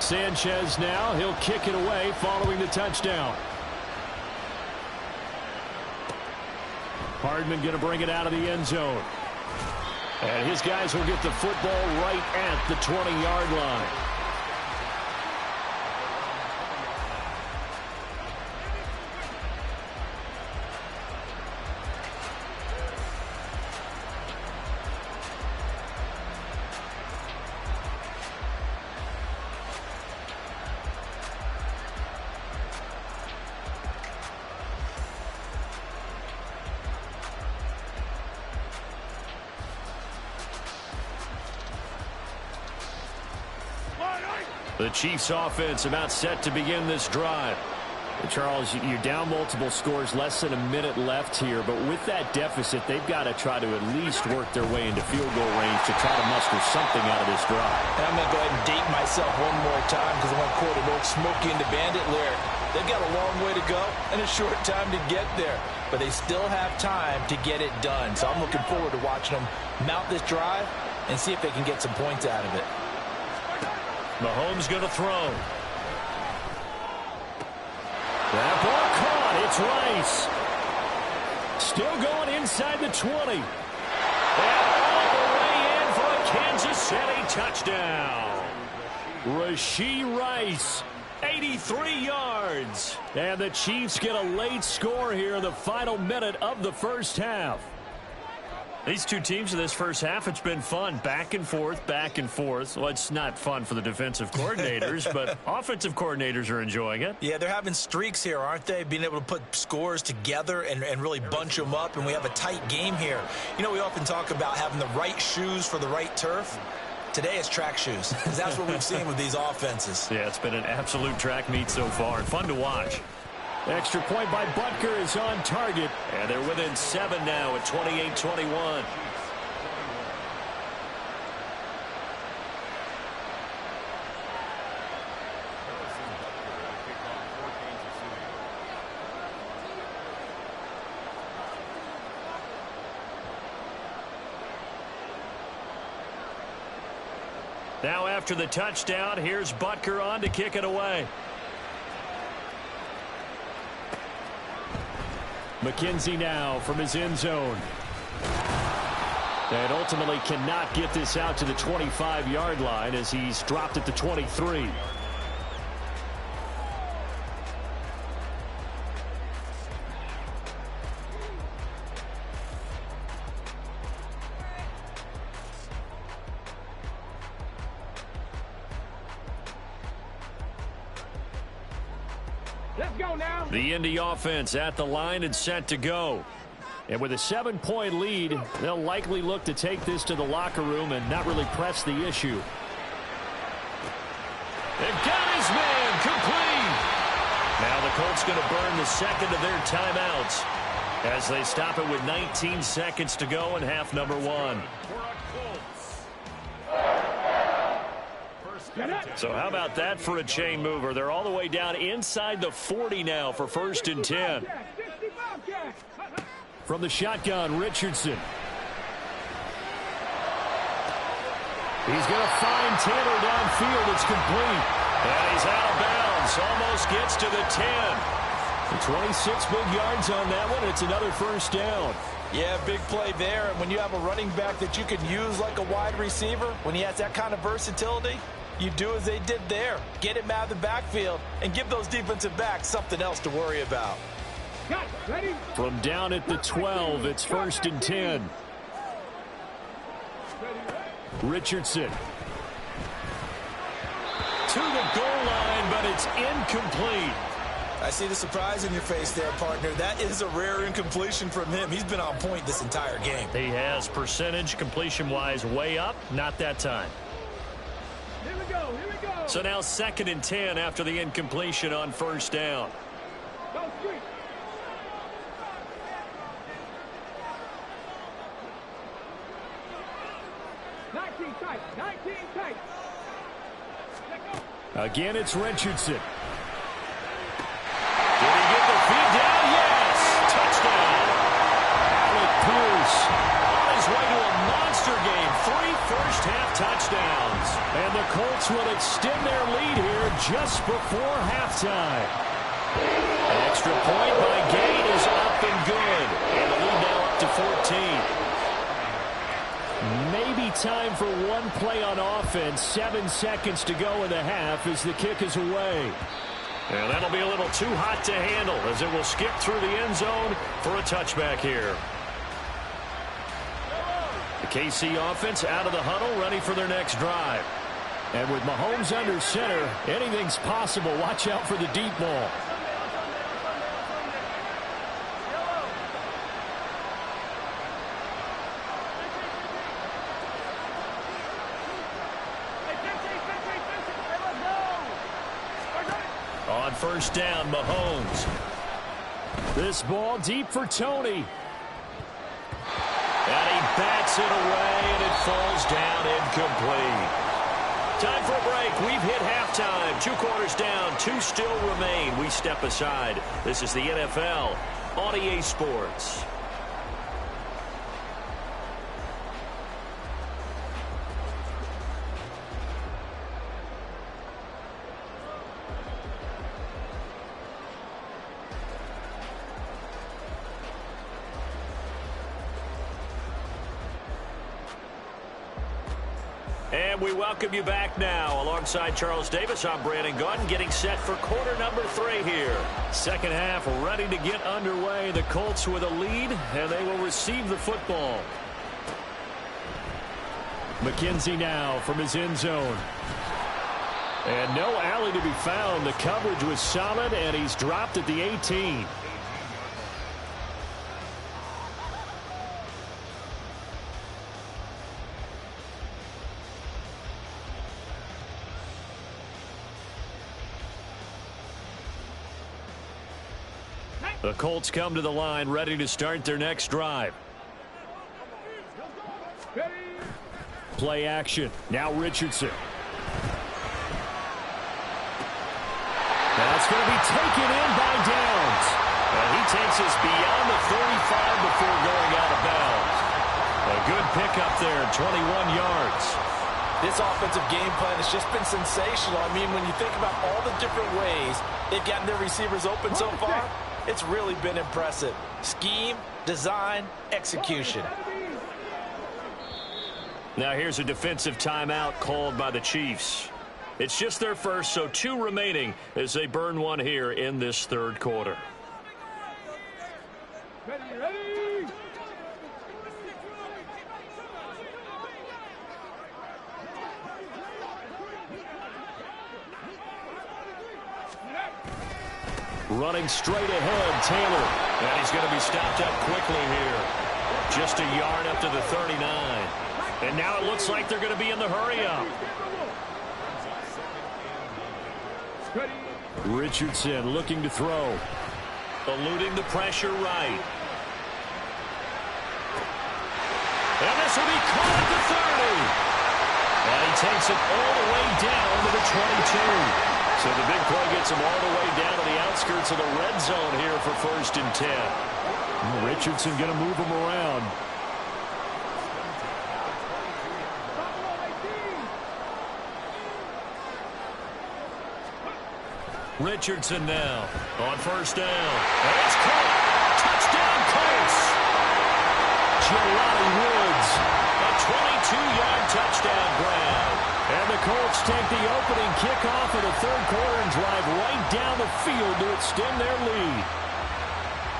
Sanchez now. He'll kick it away following the touchdown. Hardman going to bring it out of the end zone. And his guys will get the football right at the 20-yard line. The Chiefs offense about set to begin this drive. Charles, you're down multiple scores, less than a minute left here, but with that deficit, they've got to try to at least work their way into field goal range to try to muster something out of this drive. And I'm going to go ahead and date myself one more time because I want to quote an old Smokey and the Bandit lyric. They've got a long way to go and a short time to get there, but they still have time to get it done. So I'm looking forward to watching them mount this drive and see if they can get some points out of it. Mahomes going to throw. That ball caught. It's Rice. Still going inside the 20. And all the way in for a Kansas City touchdown. Rashee Rice, 83 yards. And the Chiefs get a late score here in the final minute of the first half. These two teams in this first half, it's been fun. Back and forth, back and forth. Well, it's not fun for the defensive coordinators, but offensive coordinators are enjoying it. Yeah, they're having streaks here, aren't they? Being able to put scores together and really bunch them up, and we have a tight game here. You know, we often talk about having the right shoes for the right turf. Today it's track shoes. That's what we've seen with these offenses. Yeah, it's been an absolute track meet so far, and fun to watch. Extra point by Butker is on target, and they're within 7 now at 28-21. Now after the touchdown, here's Butker on to kick it away. McKenzie now from his end zone. And ultimately cannot get this out to the 25-yard line as he's dropped at the 23. Let's go now. The Indy offense at the line and set to go. And with a 7-point lead, they'll likely look to take this to the locker room and not really press the issue. They've got his man complete. Now the Colts going to burn the second of their timeouts as they stop it with 19 seconds to go in half number 1. So how about that for a chain mover? They're all the way down inside the 40 now for 1st and 10. From the shotgun, Richardson. He's going to find Taylor downfield. It's complete. And he's out of bounds. Almost gets to the 10. 26 big yards on that one. It's another 1st down. Yeah, big play there. And when you have a running back that you can use like a wide receiver, when he has that kind of versatility, you do as they did there. Get him out of the backfield and give those defensive backs something else to worry about. From down at the 12, it's 1st and 10. Richardson. To the goal line, but it's incomplete. I see the surprise in your face there, partner. That is a rare incompletion from him. He's been on point this entire game. He has percentage completion-wise way up. Not that time. Here we go. Here we go. So now 2nd and 10 after the incompletion on 1st down. Go street. Tight. 19 tight. Again, it's Richardson. Did he get the feed down? Yes. Touchdown. Alec Pierce on his way to a monster game. 3 first-half touchdowns. And the Colts will extend their lead here just before halftime. An extra point by Gain is up and good. And the lead now up to 14. Maybe time for one play on offense. 7 seconds to go in the half as the kick is away. And that'll be a little too hot to handle as it will skip through the end zone for a touchback here. The KC offense out of the huddle, ready for their next drive. And with Mahomes under center, anything's possible. Watch out for the deep ball. On first down, Mahomes. This ball deep for Tony. And he bats it away, and it falls down incomplete. Time for a break. We've hit halftime. 2 quarters down. 2 still remain. We step aside. This is the NFL on EA Sports. And we welcome you back now. Alongside Charles Davis, I'm Brandon Gunn, getting set for quarter number 3 here. Second half ready to get underway. The Colts with a lead, and they will receive the football. McKenzie now from his end zone. And no alley to be found. The coverage was solid, and he's dropped at the 18. The Colts come to the line, ready to start their next drive. Play action. Now Richardson. That's going to be taken in by Downs. And he takes us beyond the 35 before going out of bounds. A good pickup there, 21 yards. This offensive game plan has just been sensational. I mean, when you think about all the different ways they've gotten their receivers open so far, it's really been impressive. Scheme, design, execution. Now here's a defensive timeout called by the Chiefs. It's just their first, so 2 remaining as they burn one here in this third quarter. Ready. Running straight ahead, Taylor. And he's going to be stopped up quickly here. Just a yard up to the 39. And now it looks like they're going to be in the hurry-up. Richardson looking to throw. Eluding the pressure right. And this will be caught at the 30. And he takes it all the way down to the 22. So the big play gets him all the way down to the outskirts of the red zone here for 1st and 10. Richardson going to move him around. Richardson now on first down. And it's caught. Touchdown Colts. Jelani Woods. A 22-yard touchdown grab. And the Colts take the opening kickoff of the third quarter and drive right down the field to extend their lead.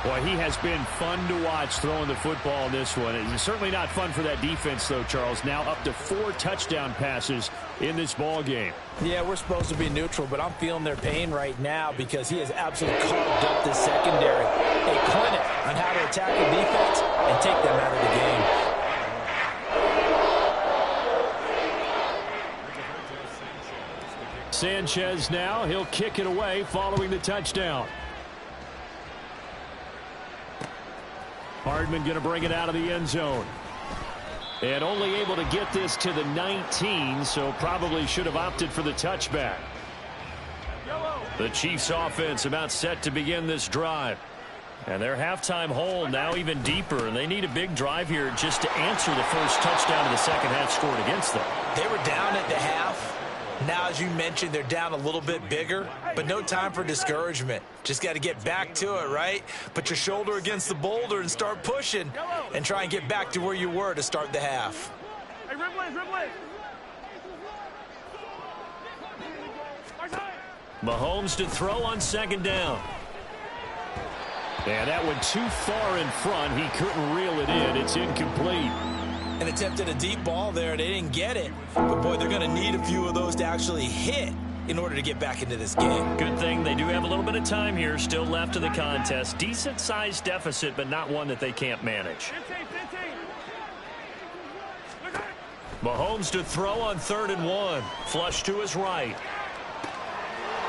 Boy, he has been fun to watch throwing the football in this one. It's certainly not fun for that defense, though, Charles. Now up to 4 touchdown passes in this ball game. Yeah, we're supposed to be neutral, but I'm feeling their pain right now because he has absolutely carved up the secondary. A clinic on how to attack the defense and take them out of the game. Sanchez now. He'll kick it away following the touchdown. Hardman going to bring it out of the end zone. And only able to get this to the 19, so probably should have opted for the touchback. The Chiefs offense about set to begin this drive. And their halftime hole now even deeper, and they need a big drive here just to answer the first touchdown of the second half scored against them. They were down at the half. Now, as you mentioned, they're down a little bit bigger, but no time for discouragement. Just got to get back to it, right? Put your shoulder against the boulder and start pushing and try and get back to where you were to start the half. Hey, Ripley. Mahomes to throw on second down. And that went too far in front. He couldn't reel it in. It's incomplete. An attempt at a deep ball there. They didn't get it. But, boy, they're going to need a few of those to actually hit in order to get back into this game. Good thing they do have a little bit of time here still left in the contest. Decent-sized deficit, but not one that they can't manage. 15. Mahomes to throw on 3rd and 1. Flush to his right.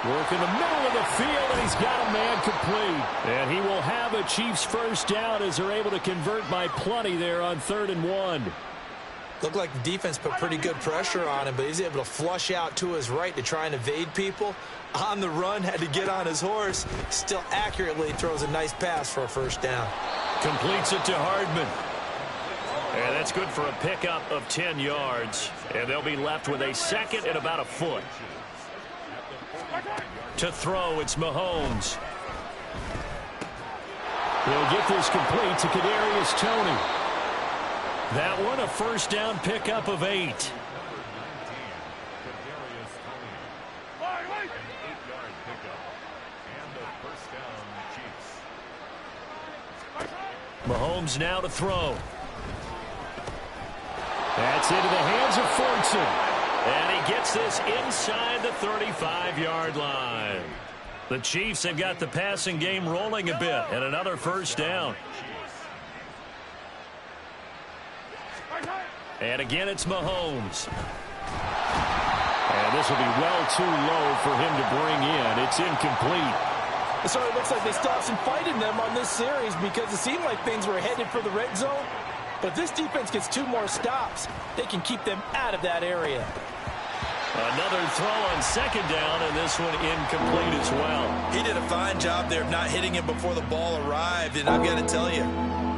Work in the middle of the field, and he's got a man complete. And he will have a Chiefs first down as they're able to convert by plenty there on 3rd and 1. Looked like the defense put pretty good pressure on him, but he's able to flush out to his right to try and evade people. On the run, had to get on his horse. Still accurately throws a nice pass for a first down. Completes it to Hardman. And that's good for a pickup of 10 yards. And they'll be left with a second and about a foot. To throw, it's Mahomes. He'll get this complete to Kadarius Toney. That one a first down pickup of 8. Mahomes now to throw. That's into the hands of Fortson. And he gets this inside the 35-yard line. The Chiefs have got the passing game rolling a bit, and another first down. And again, it's Mahomes. And this will be well too low for him to bring in. It's incomplete. So it looks like they still have some fight in them on this series because it seemed like things were headed for the red zone. But if this defense gets 2 more stops, they can keep them out of that area. Another throw on second down, and this one incomplete as well. He did a fine job there of not hitting him before the ball arrived, and I've got to tell you,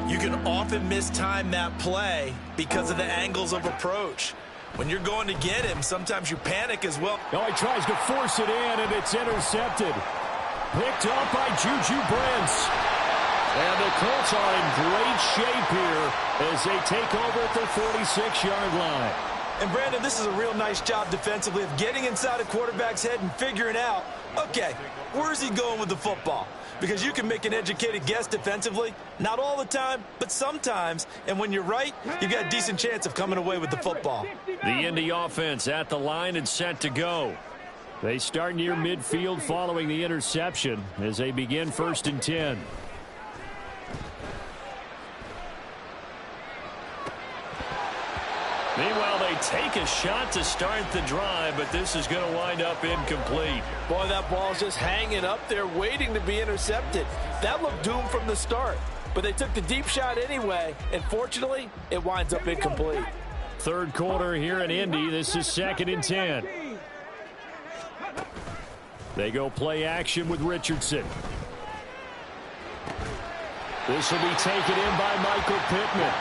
you can often mistime that play because of the angles of approach. When you're going to get him, sometimes you panic as well. Now he tries to force it in, and it's intercepted. Picked up by Juju Brents. And the Colts are in great shape here as they take over at their 46-yard line. And, Brandon, this is a real nice job defensively of getting inside a quarterback's head and figuring out, okay, where's he going with the football? Because you can make an educated guess defensively, not all the time, but sometimes. And when you're right, you've got a decent chance of coming away with the football. The Indy offense at the line and set to go. They start near midfield following the interception as they begin 1st and 10. Meanwhile, they take a shot to start the drive, but this is going to wind up incomplete. Boy, that ball's just hanging up there waiting to be intercepted. That looked doomed from the start, but they took the deep shot anyway, and fortunately, it winds up incomplete. 3rd quarter here in Indy. This is 2nd and 10. They go play action with Richardson. This will be taken in by Michael Pittman.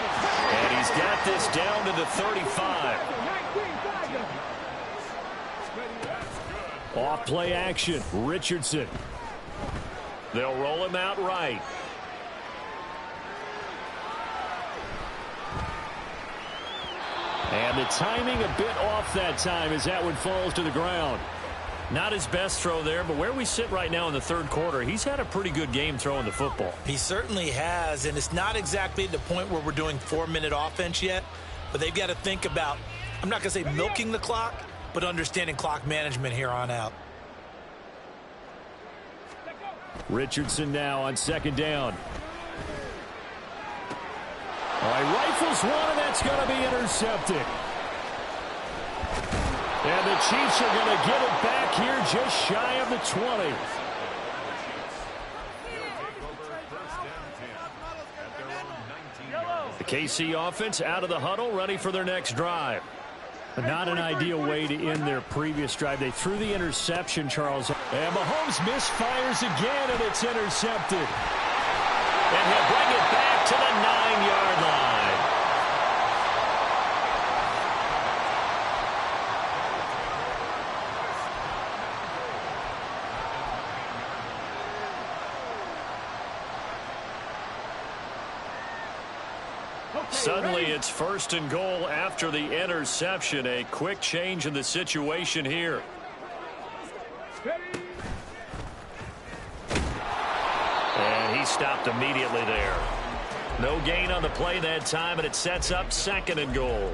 And he's got this down to the 35. Off play action, Richardson. They'll roll him out right. And the timing a bit off that time as that one falls to the ground. Not his best throw there, but where we sit right now in the 3rd quarter, he's had a pretty good game throwing the football. He certainly has, and it's not exactly at the point where we're doing 4-minute offense yet, but they've got to think about, I'm not going to say milking the clock, but understanding clock management here on out. Richardson now on 2nd down. All right, rifles one, and that's going to be intercepted. And the Chiefs are going to get it back here just shy of the 20. The KC offense out of the huddle, ready for their next drive. But not an ideal way to end their previous drive. They threw the interception, Charles. And Mahomes misfires again, and it's intercepted. And he'll bring it back to the 9-yard line. Suddenly it's first and goal after the interception. A quick change in the situation here. And he stopped immediately there. No gain on the play that time, and it sets up second and goal.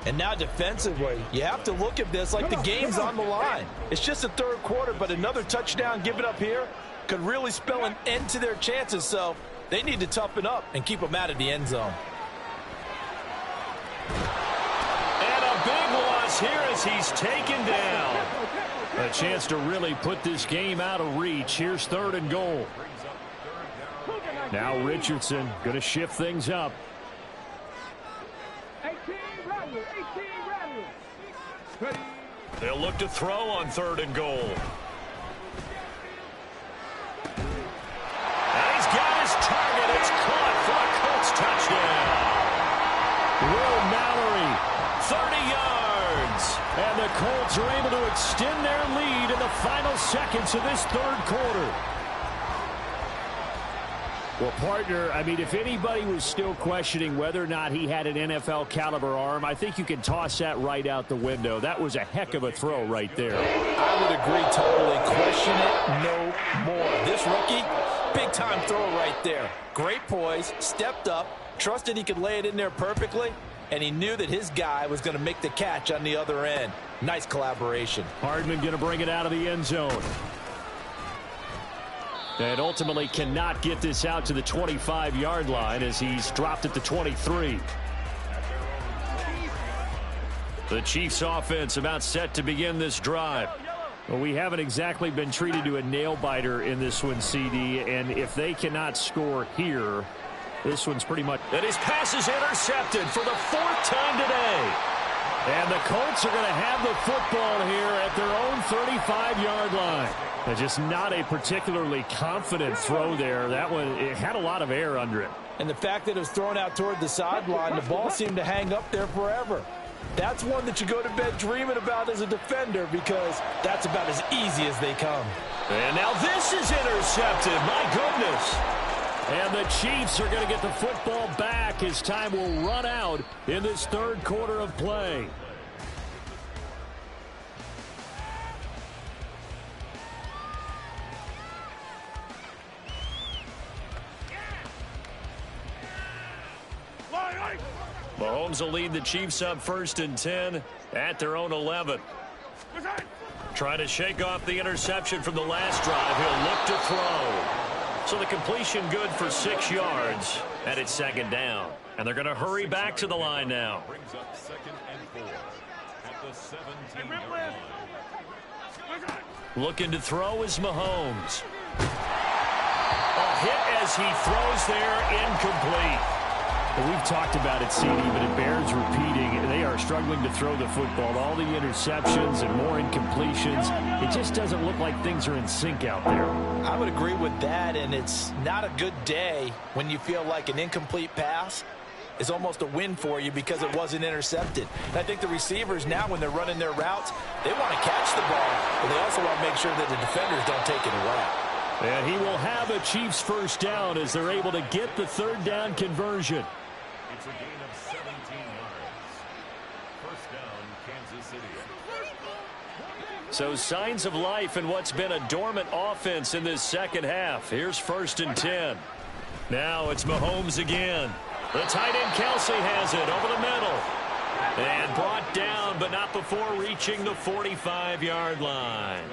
And now defensively, you have to look at this like the game's on the line. It's just the third quarter, but another touchdown given up here could really spell an end to their chances. So they need to toughen up and keep them out of the end zone. And a big loss here as he's taken down. A chance to really put this game out of reach. Here's third and goal. Now Richardson going to shift things up. 18 Ready. They'll look to throw on third and goal. And he's got his target. It's caught for a Colts touchdown. Will Mallory, 30 yards. And the Colts are able to extend their lead in the final seconds of this third quarter. Well, partner, I mean, if anybody was still questioning whether or not he had an NFL caliber arm, I think you can toss that right out the window. That was a heck of a throw right there. I would agree totally. Question it no more. This rookie, big-time throw right there. Great poise, stepped up, trusted he could lay it in there perfectly, and he knew that his guy was going to make the catch on the other end. Nice collaboration. Hardman going to bring it out of the end zone. And ultimately cannot get this out to the 25-yard line as he's dropped at the 23. The Chiefs offense about set to begin this drive. Well, we haven't exactly been treated to a nail-biter in this one, CD, and if they cannot score here, this one's pretty much... And his pass is intercepted for the fourth time today. And the Colts are going to have the football here at their own 35-yard line. Just not a particularly confident throw there. That one, it had a lot of air under it. And the fact that it was thrown out toward the sideline, the ball seemed to hang up there forever. That's one that you go to bed dreaming about as a defender because that's about as easy as they come. And now this is intercepted. My goodness. And the Chiefs are going to get the football back as time will run out in this third quarter of play. Mahomes will lead the Chiefs up first and 10 at their own 11. Trying to shake off the interception from the last drive. He'll look to throw. So the completion good for 6 yards, and it's second down. And they're going to hurry back to the line now. Brings up second and 4 at the 17-yard line. Looking to throw is Mahomes. A hit as he throws there, incomplete. Well, we've talked about it, CD, but it bears repeating. They are struggling to throw the football. All the interceptions and more incompletions. It just doesn't look like things are in sync out there. I would agree with that, and it's not a good day when you feel like an incomplete pass is almost a win for you because it wasn't intercepted. And I think the receivers now, when they're running their routes, they want to catch the ball, but they also want to make sure that the defenders don't take it away. And he will have a Chiefs first down as they're able to get the third down conversion. It's a gain of 17 yards. First down, Kansas City. So signs of life in what's been a dormant offense in this second half. Here's first and 10. Now it's Mahomes again. The tight end Kelsey has it over the middle. And brought down, but not before reaching the 45-yard line.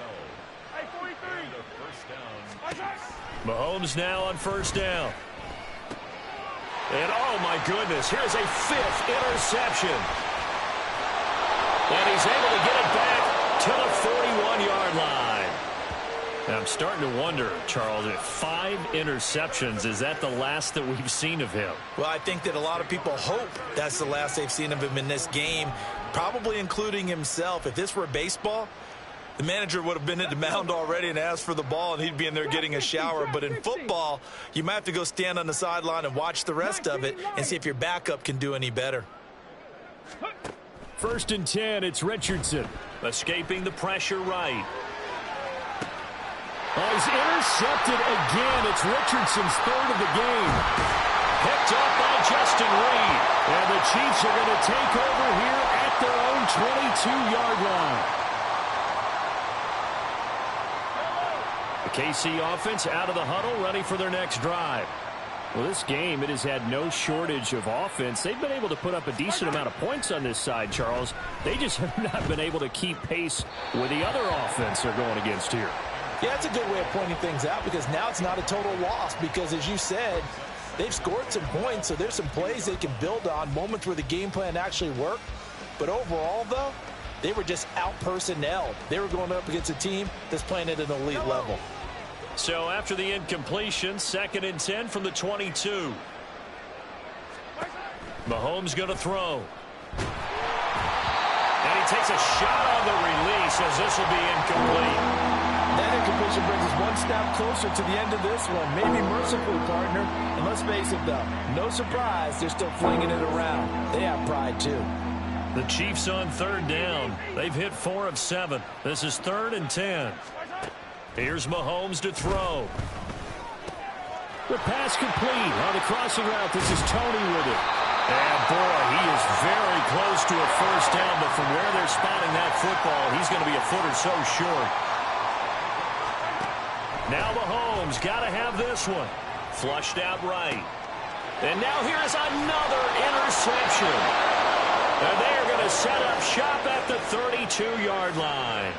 Mahomes now on first down. And oh my goodness, here's a 5th interception. And he's able to get it back to the 41-yard line. And I'm starting to wonder, Charles, if 5 interceptions, is that the last that we've seen of him? Well, I think that a lot of people hope that's the last they've seen of him in this game, probably including himself. If this were baseball, The manager would have been at the mound already and asked for the ball, and he'd be in there getting a shower. But in football, you might have to go stand on the sideline and watch the rest of it and see if your backup can do any better. 1st and 10, it's Richardson. Escaping the pressure right. Oh, he's intercepted again. It's Richardson's 3rd of the game. Picked up by Justin Reed. And the Chiefs are going to take over here at their own 22-yard line. The KC offense out of the huddle, ready for their next drive. Well, this game, it has had no shortage of offense. They've been able to put up a decent amount of points on this side, Charles. They just have not been able to keep pace with the other offense they're going against here. Yeah, that's a good way of pointing things out, because now it's not a total loss, because as you said, they've scored some points, so there's some plays they can build on, moments where the game plan actually worked. But overall, though, they were just out-personnelled. They were going up against a team that's playing at an elite level. So after the incompletion, 2nd and 10 from the 22. Mahomes going to throw. And he takes a shot on the release as this will be incomplete. That incompletion brings us one step closer to the end of this one. Maybe mercifully, partner. And let's face it, though, no surprise, they're still flinging it around. They have pride, too. The Chiefs on 3rd down. They've hit 4 of 7. This is 3rd and 10. Here's Mahomes to throw. The pass complete on the crossing route. This is Tony with it. And, boy, he is very close to a 1st down, but from where they're spotting that football, he's going to be a foot or so short. Now Mahomes got to have this one. Flushed out right. And now here's another interception. And they are going to set up shop at the 32-yard line.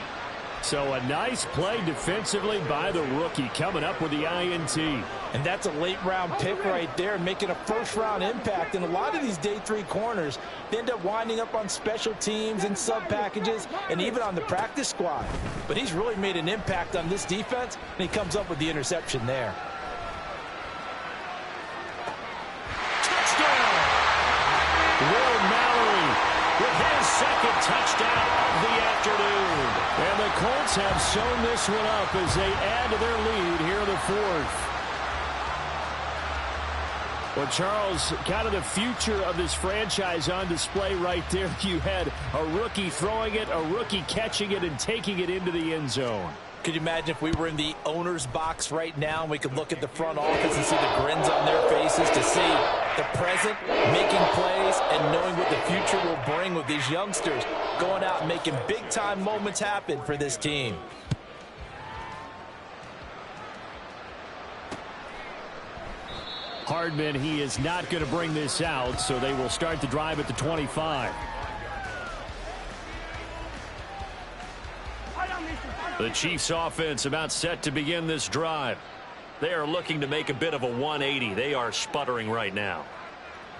So a nice play defensively by the rookie, coming up with the INT. And that's a late-round pick right there, making a first-round impact. And a lot of these day 3 corners, they end up winding up on special teams and sub-packages and even on the practice squad. But he's really made an impact on this defense, and he comes up with the interception there. Touchdown! Will Mallory with his 2nd touchdown of the afternoon. And the Colts have sewn this one up as they add to their lead here in the 4th. Well, Charles, kind of the future of this franchise on display right there. You had a rookie throwing it, a rookie catching it, and taking it into the end zone. Could you imagine if we were in the owner's box right now and we could look at the front office and see the grins on their faces, to see the present making plays and knowing what the future will bring with these youngsters going out and making big-time moments happen for this team. Hardman, he is not going to bring this out, so they will start the drive at the 25. The Chiefs offense about set to begin this drive. They are looking to make a bit of a 180. They are sputtering right now.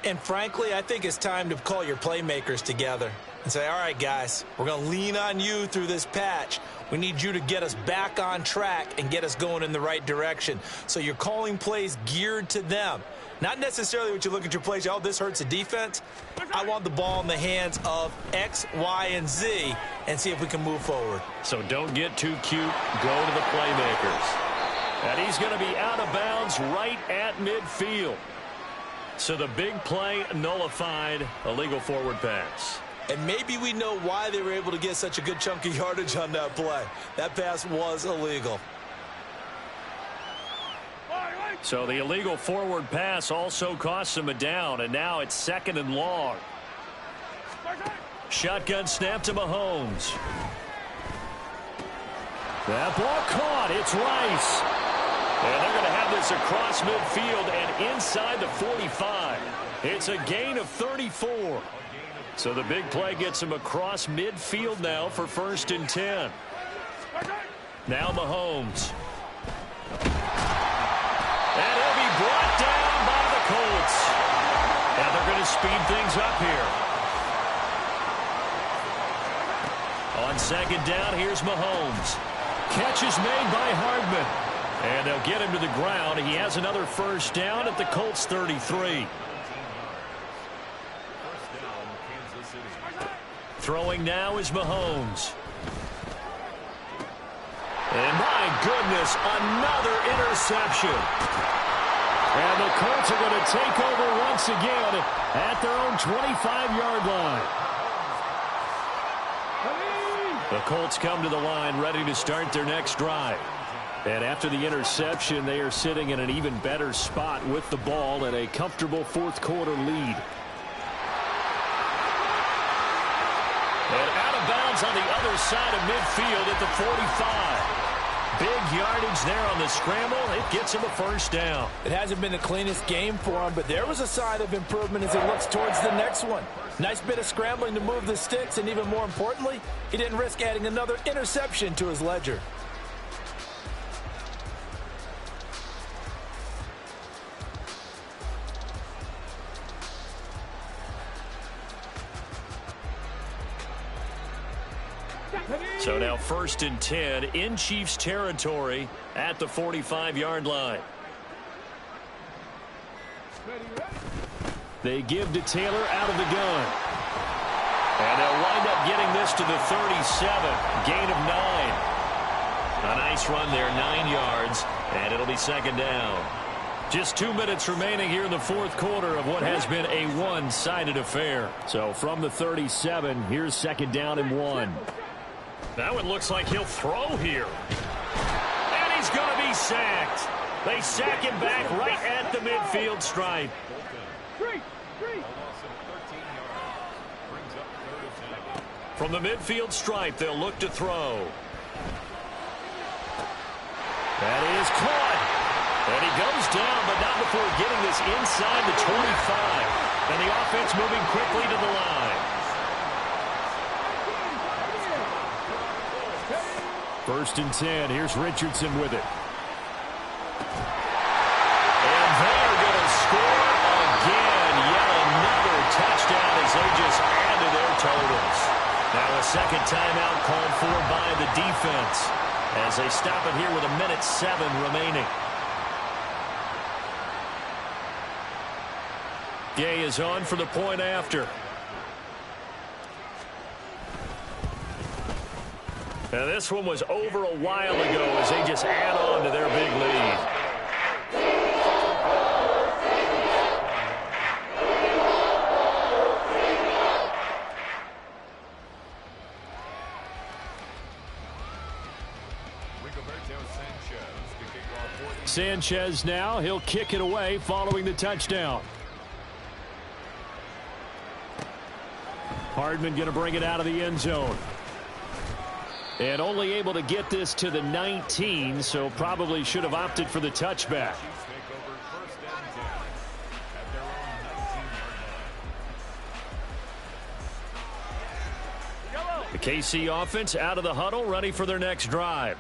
And frankly, I think it's time to call your playmakers together and say, all right, guys, we're going to lean on you through this patch. We need you to get us back on track and get us going in the right direction. So you're calling plays geared to them. Not necessarily what you look at your plays, oh, this hurts the defense. I want the ball in the hands of X, Y, and Z and see if we can move forward. So don't get too cute. Go to the playmakers. And he's going to be out of bounds right at midfield. So the big play nullified, illegal forward pass. And maybe we know why they were able to get such a good chunk of yardage on that play. That pass was illegal. So the illegal forward pass also cost him a down, and now it's 2nd and long. Shotgun snap to Mahomes. That ball caught. It's Rice. And they're going to have this across midfield and inside the 45. It's a gain of 34. So the big play gets him across midfield now for 1st and 10. Now Mahomes. And he'll be brought down by the Colts. And they're going to speed things up here. On 2nd down, here's Mahomes. Catch is made by Hardman. And they'll get him to the ground. He has another 1st down at the Colts 33. Throwing now is Mahomes. And my goodness, another interception. And the Colts are going to take over once again at their own 25-yard line. The Colts come to the line ready to start their next drive. And after the interception, they are sitting in an even better spot with the ball and a comfortable fourth-quarter lead. And out of bounds on the other side of midfield at the 45. Big yardage there on the scramble. It gets him a first down. It hasn't been the cleanest game for him, but there was a sign of improvement as he looks towards the next one. Nice bit of scrambling to move the sticks, and even more importantly, he didn't risk adding another interception to his ledger. So now 1st and 10 in Chiefs territory at the 45-yard line. They give to Taylor out of the gun. And they'll wind up getting this to the 37. Gain of 9. A nice run there, 9 yards, and it'll be 2nd down. Just 2 minutes remaining here in the fourth quarter of what has been a one-sided affair. So from the 37, here's 2nd down and 1. Now it looks like he'll throw here. And he's going to be sacked. They sack him back right at the midfield stripe. From the midfield stripe, they'll look to throw. That is caught. And he goes down, but not before getting this inside the 25. And the offense moving quickly to the line. 1st and 10. Here's Richardson with it. And they're going to score again. Yet another touchdown as they just add to their totals. Now a second timeout called for by the defense as they stop it here with 1:07 remaining. Gay is on for the point after. Now this one was over a while ago as they just add on to their big lead. Sanchez now, he'll kick it away following the touchdown. Hardman going to bring it out of the end zone. And only able to get this to the 19, so probably should have opted for the touchback. The KC offense out of the huddle, ready for their next drive.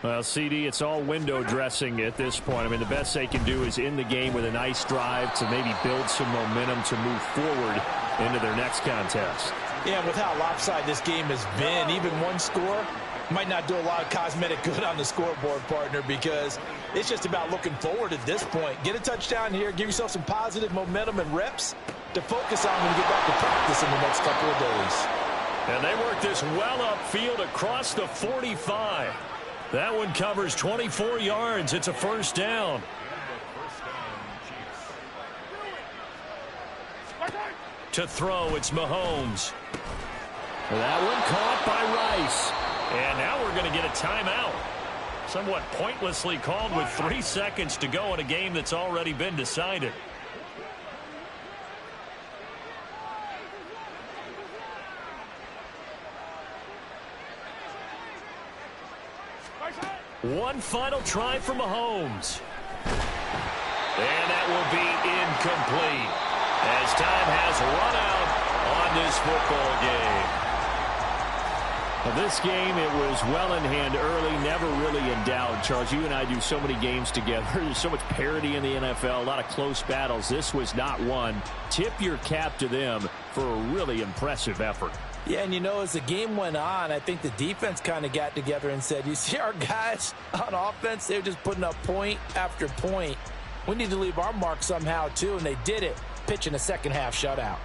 Well, CD, it's all window dressing at this point. I mean, the best they can do is in the game with a nice drive to maybe build some momentum to move forward into their next contest. Yeah, with how lopsided this game has been, even one score might not do a lot of cosmetic good on the scoreboard, partner, because it's just about looking forward at this point. Get a touchdown here, give yourself some positive momentum and reps to focus on when you get back to practice in the next couple of days. And they work this well upfield across the 45. That one covers 24 yards. It's a first down. To throw, it's Mahomes. That one caught by Rice. And now we're going to get a timeout. Somewhat pointlessly called with 3 seconds to go in a game that's already been decided. One final try for Mahomes. And that will be incomplete as time has run out on this football game. Well, this game, it was well in hand early, never really in doubt. Charles, you and I do so many games together. There's so much parity in the NFL, a lot of close battles. This was not one. Tip your cap to them for a really impressive effort. Yeah, and you know, as the game went on, I think the defense kind of got together and said, you see our guys on offense, they're just putting up point after point. We need to leave our mark somehow, too, and they did it, pitching a second-half shutout.